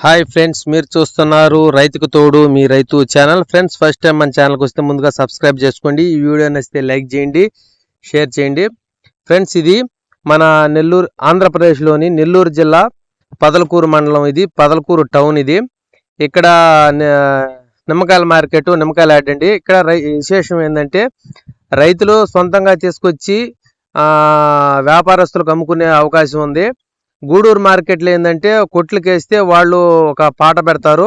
Hi friends, మీరు చూస్తున్నారు రైతుకు తోడు మీ రైతు ఛానల్. ఫ్రెండ్స్, ఫస్ట్ టైం మన ఛానల్కి వస్తే ముందుగా సబ్స్క్రైబ్ చేసుకోండి. ఈ వీడియో నచ్చితే లైక్ చేయండి, షేర్ చేయండి. ఫ్రెండ్స్, ఇది మన నెల్లూరు ఆంధ్రప్రదేశ్లోని నెల్లూరు జిల్లా పదలకూరు మండలం. ఇది పదలకూరు టౌన్. ఇది ఇక్కడ నిమ్మకాయల మార్కెట్, నిమ్మకాయల యాడ్ అండి. ఇక్కడ విశేషం ఏంటంటే రైతులు సొంతంగా తీసుకొచ్చి వ్యాపారస్తులకు అమ్ముకునే అవకాశం ఉంది. గూడూరు మార్కెట్లో ఏంటంటే కొట్లకి వేస్తే వాళ్ళు ఒక పాట పెడతారు.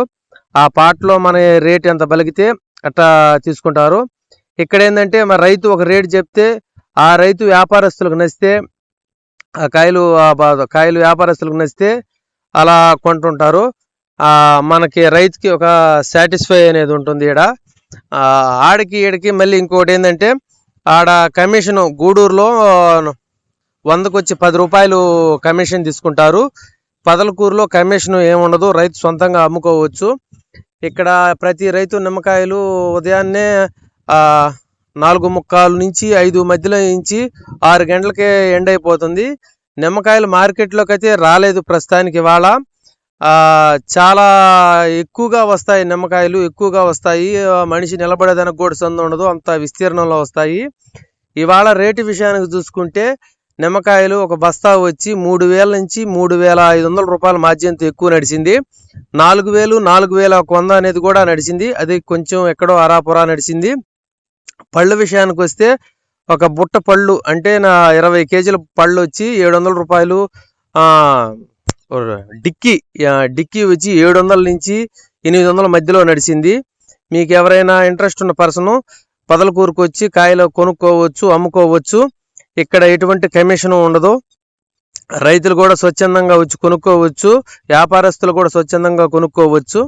ఆ పాటలో మన రేట్ ఎంత పలికితే అట్లా తీసుకుంటారు. ఇక్కడ ఏంటంటే మన రైతు ఒక రేటు చెప్తే ఆ రైతు వ్యాపారస్తులకు నచ్చితే ఆ కాయలు వ్యాపారస్తులకు నచ్చితే అలా కొంటుంటారు. మనకి రైతుకి ఒక సాటిస్ఫై అనేది ఉంటుంది. ఆడికి ఈడికి మళ్ళీ ఇంకోటి ఏంటంటే ఆడ కమిషన్ గూడూరులో 100కు వచ్చి 10 రూపాయలు కమిషన్ తీసుకుంటారు. పదలకూరులో కమిషన్ ఏముండదు, రైతు సొంతంగా అమ్ముకోవచ్చు. ఇక్కడ ప్రతి రైతు నిమ్మకాయలు ఉదయాన్నే 4:45 నుంచి 5 మధ్యలో నుంచి 6 గంటలకే ఎండ్ అయిపోతుంది. నిమ్మకాయలు మార్కెట్లోకి అయితే రాలేదు ప్రస్తుతానికి. ఇవాళ చాలా ఎక్కువగా వస్తాయి, నిమ్మకాయలు ఎక్కువగా వస్తాయి. మనిషి నిలబడేదానికి కూడా సందు ఉండదు, అంత విస్తీర్ణంలో వస్తాయి. ఇవాళ రేటు విషయానికి చూసుకుంటే నిమ్మకాయలు ఒక బస్తా వచ్చి 3,000 నుంచి 3,500 రూపాయల మధ్యంతో ఎక్కువ నడిచింది. 4,000, 4,100 అనేది కూడా నడిచింది. అది కొంచెం ఎక్కడో అరాపురా నడిచింది. పళ్ళు విషయానికి వస్తే ఒక బుట్ట పళ్ళు అంటే 20 కేజీల పళ్ళు వచ్చి 700 రూపాయలు. డిక్కీ వచ్చి 700 నుంచి 800 మధ్యలో నడిచింది. మీకు ఎవరైనా ఇంట్రెస్ట్ ఉన్న పర్సన్ పదలకూరుకు వచ్చి కాయలు కొనుక్కోవచ్చు, అమ్ముకోవచ్చు. ఇక్కడ ఎటువంటి కమిషన్ ఉండదు. రైతులు కూడా స్వచ్ఛందంగా వచ్చి కొనుక్కోవచ్చు, వ్యాపారస్తులు కూడా స్వచ్ఛందంగా కొనుక్కోవచ్చు.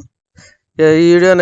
ఈ వీడియో